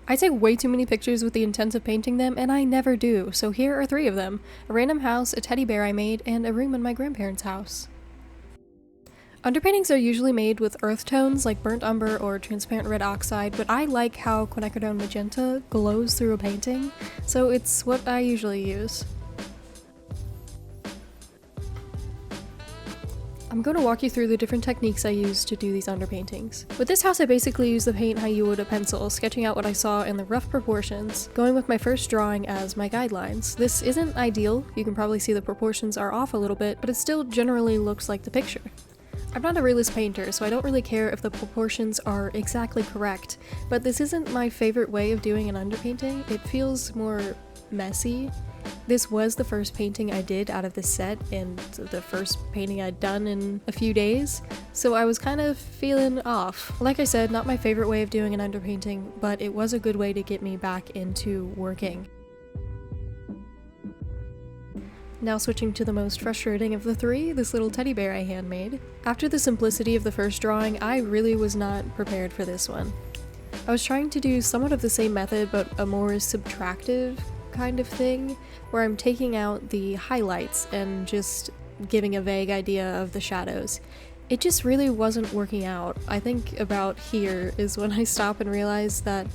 I take way too many pictures with the intent of painting them, and I never do, so here are 3 of them. A random house, a teddy bear I made, and a room in my grandparents' house. Underpaintings are usually made with earth tones like burnt umber or transparent red oxide, but I like how quinacridone magenta glows through a painting, so it's what I usually use. I'm going to walk you through the different techniques I use to do these underpaintings. With this house I basically use the paint how you would a pencil, sketching out what I saw in the rough proportions, going with my first drawing as my guidelines. This isn't ideal, you can probably see the proportions are off a little bit, but it still generally looks like the picture. I'm not a realist painter, so I don't really care if the proportions are exactly correct, but this isn't my favorite way of doing an underpainting. It feels more messy. This was the first painting I did out of this set, and the first painting I'd done in a few days, so I was kind of feeling off. Like I said, not my favorite way of doing an underpainting, but it was a good way to get me back into working. Now switching to the most frustrating of the 3, this little teddy bear I handmade. After the simplicity of the first drawing, I really was not prepared for this one. I was trying to do somewhat of the same method, but a more subtractive kind of thing, where I'm taking out the highlights and just giving a vague idea of the shadows. It just really wasn't working out. I think about here is when I stop and realize that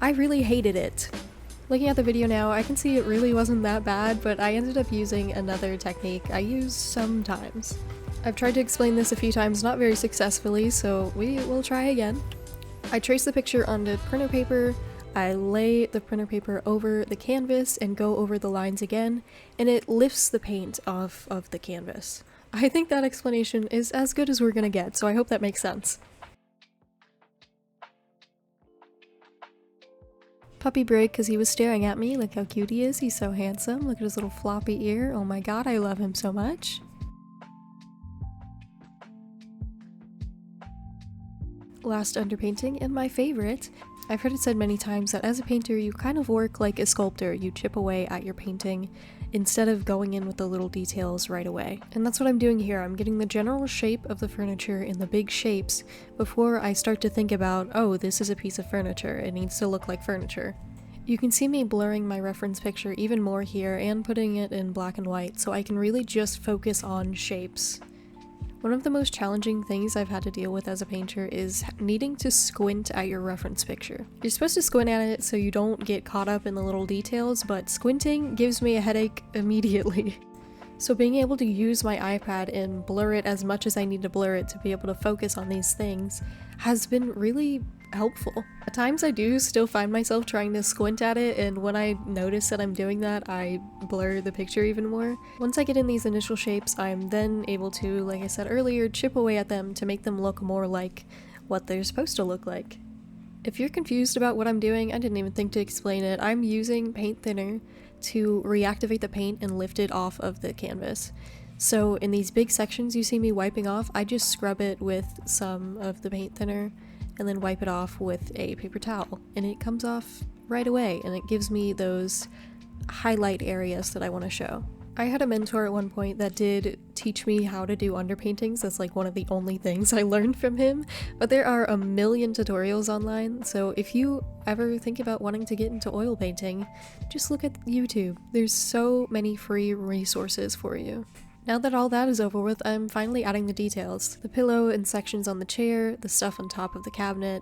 I really hated it. Looking at the video now, I can see it really wasn't that bad, but I ended up using another technique I use sometimes. I've tried to explain this a few times, not very successfully, so we will try again. I trace the picture onto printer paper, I lay the printer paper over the canvas and go over the lines again, and it lifts the paint off of the canvas. I think that explanation is as good as we're gonna get, so I hope that makes sense. Puppy break because he was staring at me. Look how cute he is. He's so handsome. Look at his little floppy ear. Oh my god, I love him so much. Last underpainting, and my favorite. I've heard it said many times that as a painter you kind of work like a sculptor. You chip away at your painting instead of going in with the little details right away. And that's what I'm doing here. I'm getting the general shape of the furniture in the big shapes before I start to think about, oh, this is a piece of furniture, it needs to look like furniture. You can see me blurring my reference picture even more here and putting it in black and white so I can really just focus on shapes. One of the most challenging things I've had to deal with as a painter is needing to squint at your reference picture. You're supposed to squint at it so you don't get caught up in the little details, but squinting gives me a headache immediately. So being able to use my iPad and blur it as much as I need to blur it to be able to focus on these things has been really helpful. At times I do still find myself trying to squint at it, and when I notice that I'm doing that, I blur the picture even more. Once I get in these initial shapes, I'm then able to, like I said earlier, chip away at them to make them look more like what they're supposed to look like. If you're confused about what I'm doing, I didn't even think to explain it. I'm using paint thinner to reactivate the paint and lift it off of the canvas. So in these big sections you see me wiping off, I just scrub it with some of the paint thinner and then wipe it off with a paper towel, and it comes off right away, and it gives me those highlight areas that I want to show. I had a mentor at one point that did teach me how to do underpaintings. That's like one of the only things I learned from him, but there are a million tutorials online, so if you ever think about wanting to get into oil painting, just look at YouTube. There's so many free resources for you. Now that all that is over with, I'm finally adding the details. The pillow and sections on the chair, the stuff on top of the cabinet,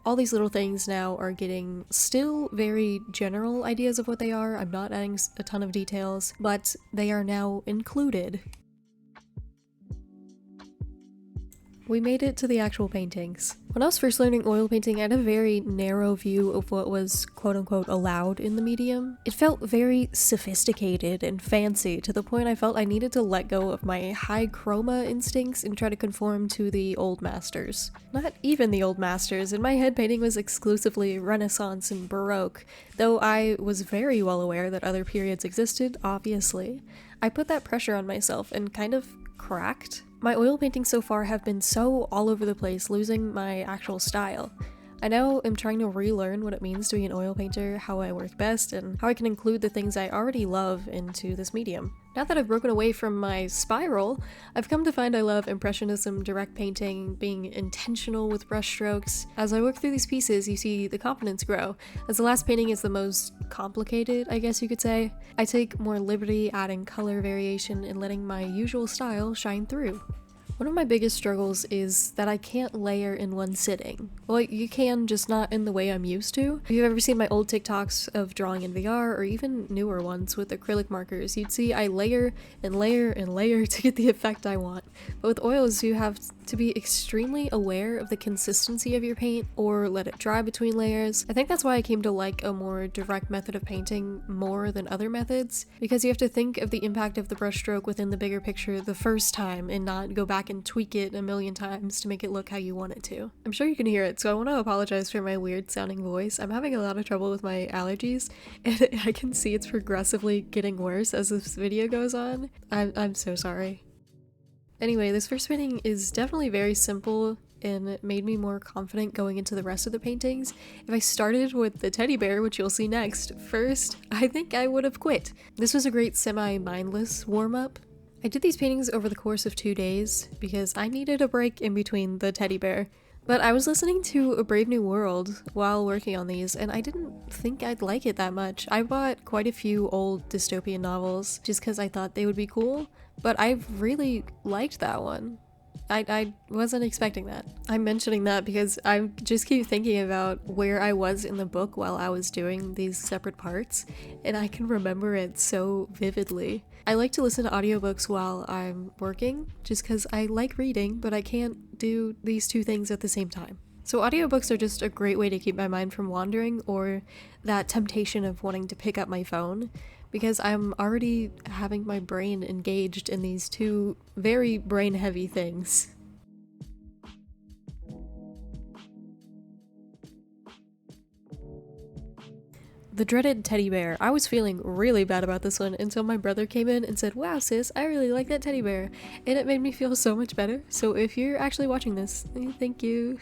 all these little things now are getting still very general ideas of what they are. I'm not adding a ton of details, but they are now included. We made it to the actual paintings. When I was first learning oil painting, I had a very narrow view of what was quote-unquote allowed in the medium. It felt very sophisticated and fancy, to the point I felt I needed to let go of my high chroma instincts and try to conform to the old masters. Not even the old masters. In my head, painting was exclusively Renaissance and Baroque, though I was very well aware that other periods existed, obviously. I put that pressure on myself and kind of cracked. My oil paintings so far have been so all over the place, losing my actual style. I now am trying to relearn what it means to be an oil painter, how I work best, and how I can include the things I already love into this medium. Now that I've broken away from my spiral, I've come to find I love Impressionism, direct painting, being intentional with brushstrokes. As I work through these pieces, you see the confidence grow. As the last painting is the most complicated, I guess you could say, I take more liberty adding color variation and letting my usual style shine through. One of my biggest struggles is that I can't layer in one sitting. Well, you can, just not in the way I'm used to. If you've ever seen my old TikToks of drawing in VR, or even newer ones with acrylic markers, you'd see I layer and layer and layer to get the effect I want. But with oils, you have to be extremely aware of the consistency of your paint or let it dry between layers. I think that's why I came to like a more direct method of painting more than other methods, because you have to think of the impact of the brushstroke within the bigger picture the first time and not go back and tweak it a million times to make it look how you want it to. I'm sure you can hear it, so I want to apologize for my weird sounding voice. I'm having a lot of trouble with my allergies, and I can see it's progressively getting worse as this video goes on. I'm so sorry. Anyway, this first painting is definitely very simple and it made me more confident going into the rest of the paintings. If I started with the teddy bear, which you'll see next, first, I think I would have quit. This was a great semi-mindless warm-up. I did these paintings over the course of 2 days because I needed a break in between the teddy bear. But I was listening to A Brave New World while working on these, and I didn't think I'd like it that much. I bought quite a few old dystopian novels just because I thought they would be cool, but I really liked that one. I wasn't expecting that. I'm mentioning that because I just keep thinking about where I was in the book while I was doing these separate parts, and I can remember it so vividly. I like to listen to audiobooks while I'm working, just because I like reading, but I can't do these two things at the same time. So audiobooks are just a great way to keep my mind from wandering, or that temptation of wanting to pick up my phone, because I'm already having my brain engaged in these two very brain-heavy things. The dreaded teddy bear. I was feeling really bad about this one until my brother came in and said, "Wow sis, I really like that teddy bear," and it made me feel so much better. So if you're actually watching this, thank you.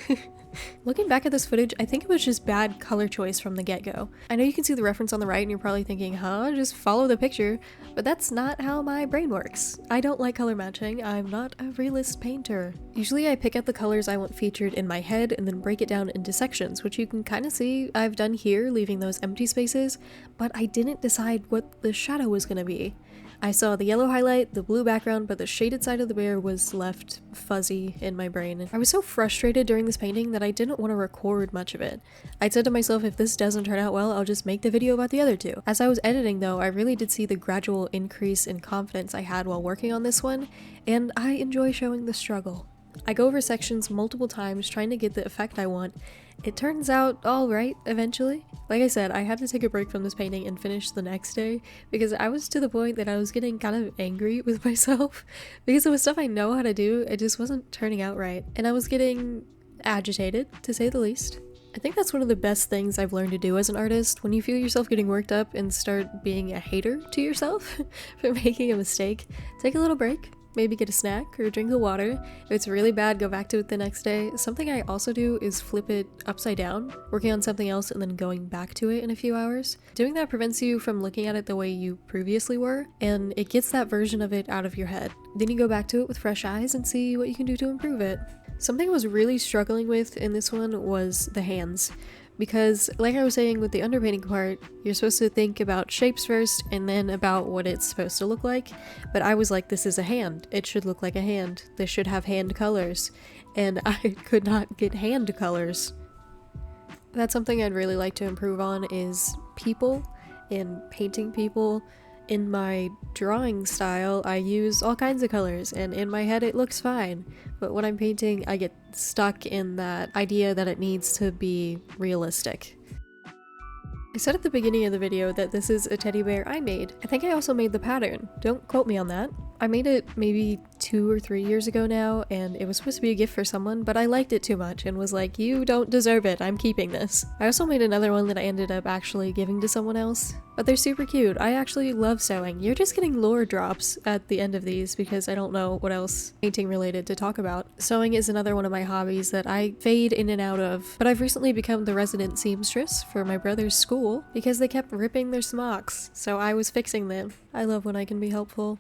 Looking back at this footage, I think it was just bad color choice from the get-go. I know you can see the reference on the right and you're probably thinking, huh, just follow the picture, but that's not how my brain works. I don't like color matching, I'm not a realist painter. Usually I pick out the colors I want featured in my head and then break it down into sections, which you can kind of see I've done here, leaving those empty spaces, but I didn't decide what the shadow was going to be. I saw the yellow highlight, the blue background, but the shaded side of the bear was left fuzzy in my brain. I was so frustrated during this painting that I didn't want to record much of it. I said to myself, if this doesn't turn out well, I'll just make the video about the other two. As I was editing though, I really did see the gradual increase in confidence I had while working on this one, and I enjoy showing the struggle. I go over sections multiple times trying to get the effect I want. It turns out alright eventually. Like I said, I had to take a break from this painting and finish the next day because I was to the point that I was getting kind of angry with myself because it was stuff I know how to do, it just wasn't turning out right. And I was getting agitated, to say the least. I think that's one of the best things I've learned to do as an artist. When you feel yourself getting worked up and start being a hater to yourself for making a mistake, take a little break. Maybe get a snack or a drink of water. If it's really bad, go back to it the next day. Something I also do is flip it upside down, working on something else and then going back to it in a few hours. Doing that prevents you from looking at it the way you previously were, and it gets that version of it out of your head. Then you go back to it with fresh eyes and see what you can do to improve it. Something I was really struggling with in this one was the hands. Because, like I was saying with the underpainting part, you're supposed to think about shapes first and then about what it's supposed to look like, but I was like, this is a hand. It should look like a hand. This should have hand colors. And I could not get hand colors. That's something I'd really like to improve on is people and painting people. In my drawing style, I use all kinds of colors, and in my head it looks fine, but when I'm painting, I get stuck in that idea that it needs to be realistic. I said at the beginning of the video that this is a teddy bear I made. I think I also made the pattern. Don't quote me on that. I made it maybe 2 or 3 years ago now, and it was supposed to be a gift for someone, but I liked it too much and was like, you don't deserve it, I'm keeping this. I also made another one that I ended up actually giving to someone else, but they're super cute. I actually love sewing. You're just getting lore drops at the end of these because I don't know what else painting related to talk about. Sewing is another one of my hobbies that I fade in and out of, but I've recently become the resident seamstress for my brother's school because they kept ripping their smocks, so I was fixing them. I love when I can be helpful.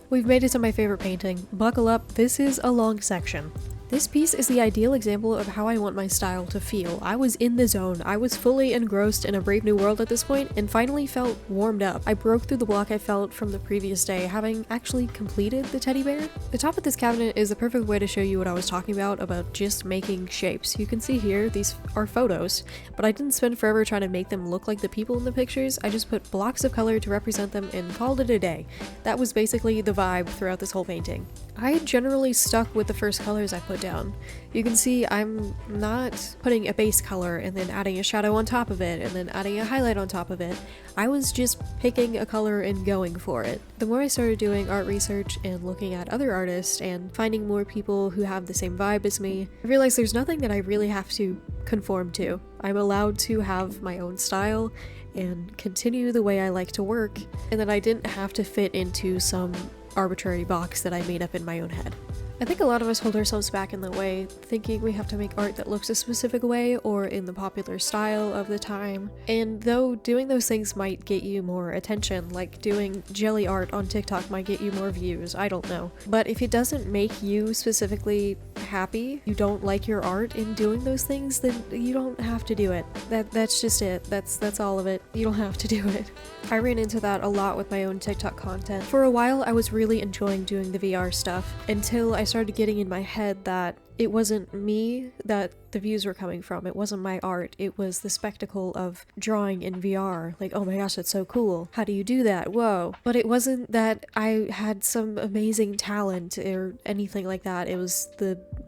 We've made it to my favorite painting. Buckle up, this is a long section. This piece is the ideal example of how I want my style to feel. I was in the zone. I was fully engrossed in a brave new world at this point and finally felt warmed up. I broke through the block I felt from the previous day, having actually completed the teddy bear. The top of this cabinet is the perfect way to show you what I was talking about just making shapes. You can see here, these are photos, but I didn't spend forever trying to make them look like the people in the pictures. I just put blocks of color to represent them and called it a day. That was basically the vibe throughout this whole painting. I generally stuck with the first colors I put down. You can see I'm not putting a base color and then adding a shadow on top of it and then adding a highlight on top of it. I was just picking a color and going for it. The more I started doing art research and looking at other artists and finding more people who have the same vibe as me, I realized there's nothing that I really have to conform to. I'm allowed to have my own style and continue the way I like to work, and that I didn't have to fit into some arbitrary box that I made up in my own head. I think a lot of us hold ourselves back in that way, thinking we have to make art that looks a specific way or in the popular style of the time. And though doing those things might get you more attention, like doing jelly art on TikTok might get you more views, I don't know. But if it doesn't make you specifically happy, you don't like your art in doing those things, then you don't have to do it. That's just it. That's all of it. You don't have to do it. I ran into that a lot with my own TikTok content. For a while, I was really enjoying doing the VR stuff until I started getting in my head that it wasn't me that the views were coming from. It wasn't my art. It was the spectacle of drawing in VR. Like, oh my gosh, that's so cool. How do you do that? Whoa. But it wasn't that I had some amazing talent or anything like that. It was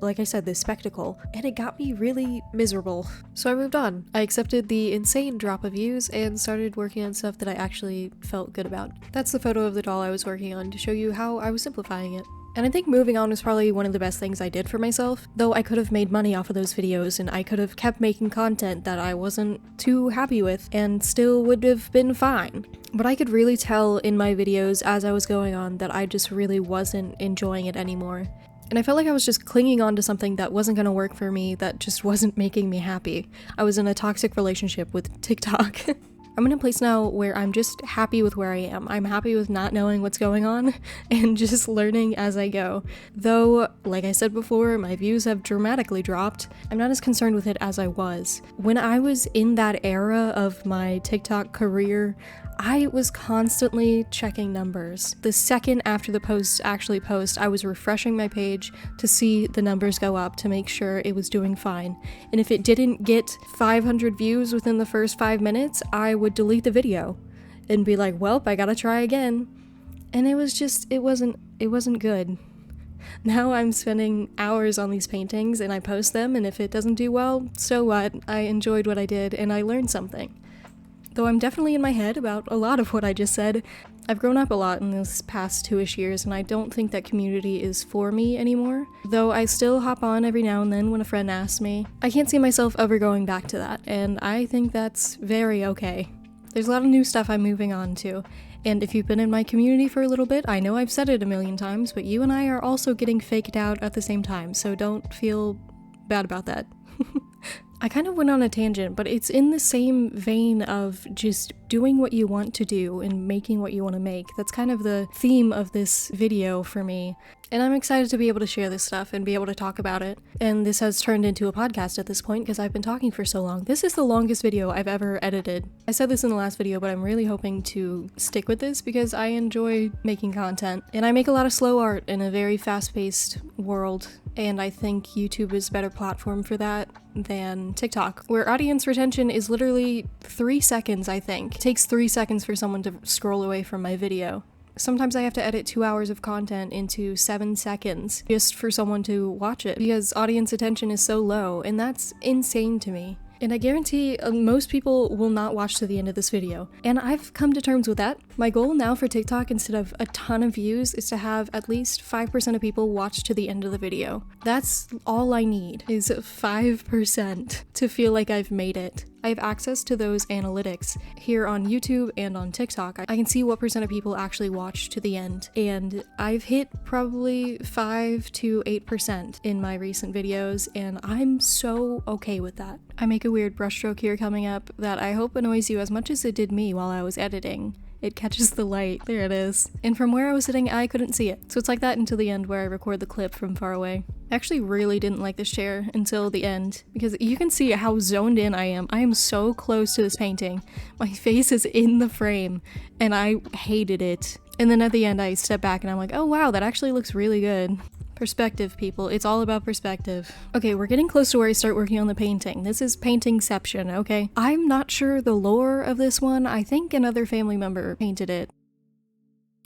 like I said, the spectacle. And it got me really miserable. So I moved on. I accepted the insane drop of views and started working on stuff that I actually felt good about. That's the photo of the doll I was working on to show you how I was simplifying it. And I think moving on was probably one of the best things I did for myself, though I could have made money off of those videos and I could have kept making content that I wasn't too happy with and still would have been fine. But I could really tell in my videos as I was going on that I just really wasn't enjoying it anymore. And I felt like I was just clinging on to something that wasn't going to work for me, that just wasn't making me happy. I was in a toxic relationship with TikTok. I'm in a place now where I'm just happy with where I am. I'm happy with not knowing what's going on and just learning as I go. Though, like I said before, my views have dramatically dropped. I'm not as concerned with it as I was. When I was in that era of my TikTok career, I was constantly checking numbers. The second after the posts actually post, I was refreshing my page to see the numbers go up to make sure it was doing fine. And if it didn't get 500 views within the first 5 minutes, I would delete the video and be like, well, I gotta try again. And it wasn't good. Now I'm spending hours on these paintings and I post them, and if it doesn't do well, so what? I enjoyed what I did and I learned something. Though I'm definitely in my head about a lot of what I just said. I've grown up a lot in this past 2-ish years, and I don't think that community is for me anymore. Though I still hop on every now and then when a friend asks me. I can't see myself ever going back to that, and I think that's very okay. There's a lot of new stuff I'm moving on to, and if you've been in my community for a little bit, I know I've said it a million times, but you and I are also getting faked out at the same time, so don't feel bad about that. I kind of went on a tangent, but it's in the same vein of just doing what you want to do and making what you want to make. That's kind of the theme of this video for me. And I'm excited to be able to share this stuff and be able to talk about it. And this has turned into a podcast at this point because I've been talking for so long. This is the longest video I've ever edited. I said this in the last video, but I'm really hoping to stick with this because I enjoy making content. And I make a lot of slow art in a very fast-paced world. And I think YouTube is a better platform for that than TikTok, where audience retention is literally 3 seconds, I think. It takes 3 seconds for someone to scroll away from my video. Sometimes I have to edit 2 hours of content into 7 seconds just for someone to watch it because audience attention is so low, and that's insane to me. And I guarantee most people will not watch to the end of this video. And I've come to terms with that. My goal now for TikTok, instead of a ton of views, is to have at least 5% of people watch to the end of the video. That's all I need, is 5% to feel like I've made it. I have access to those analytics here on YouTube and on TikTok. I can see what percent of people actually watch to the end, and I've hit probably 5 to 8% in my recent videos, and I'm so okay with that. I make a weird brushstroke here coming up that I hope annoys you as much as it did me while I was editing. It catches the light, there it is. And from where I was sitting, I couldn't see it. So it's like that until the end where I record the clip from far away. I actually really didn't like this chair until the end, because you can see how zoned in I am. I am so close to this painting. My face is in the frame, and I hated it. And then at the end I step back and I'm like, oh wow, that actually looks really good. Perspective, people. It's all about perspective. Okay, we're getting close to where I start working on the painting. This is paintingception, okay? I'm not sure the lore of this one. I think another family member painted it.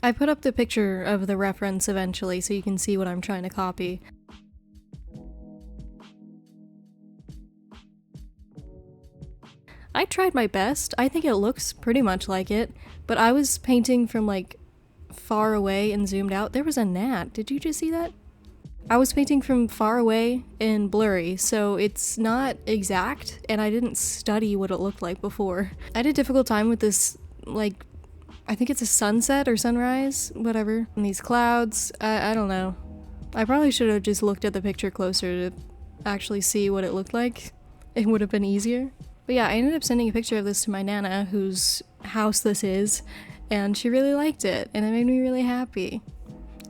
I put up the picture of the reference eventually so you can see what I'm trying to copy. I tried my best. I think it looks pretty much like it, but I was painting from like far away and zoomed out. There was a gnat. Did you just see that? I was painting from far away and blurry, so it's not exact, and I didn't study what it looked like before. I had a difficult time with this, like, I think it's a sunset or sunrise, whatever. And these clouds, I don't know. I probably should have just looked at the picture closer to actually see what it looked like. It would have been easier. But yeah, I ended up sending a picture of this to my Nana, whose house this is, and she really liked it, and it made me really happy.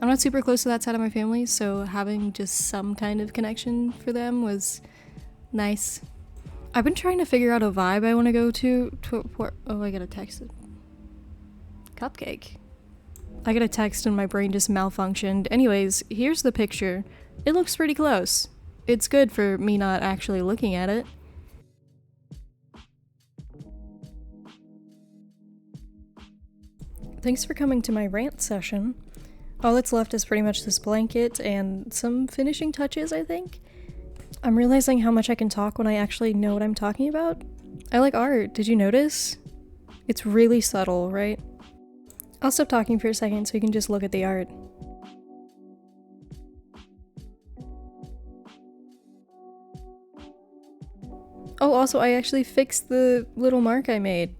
I'm not super close to that side of my family, so having just some kind of connection for them was nice. I've been trying to figure out a vibe I want to go to oh, I got a text. Cupcake. I got a text and my brain just malfunctioned. Anyways, here's the picture. It looks pretty close. It's good for me not actually looking at it. Thanks for coming to my rant session. All that's left is pretty much this blanket and some finishing touches, I think. I'm realizing how much I can talk when I actually know what I'm talking about. I like art, did you notice? It's really subtle, right? I'll stop talking for a second so you can just look at the art. Oh, also I actually fixed the little mark I made.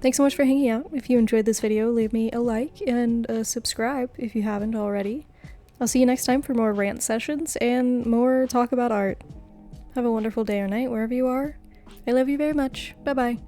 Thanks so much for hanging out. If you enjoyed this video, leave me a like and a subscribe if you haven't already. I'll see you next time for more rant sessions and more talk about art. Have a wonderful day or night wherever you are. I love you very much. Bye bye.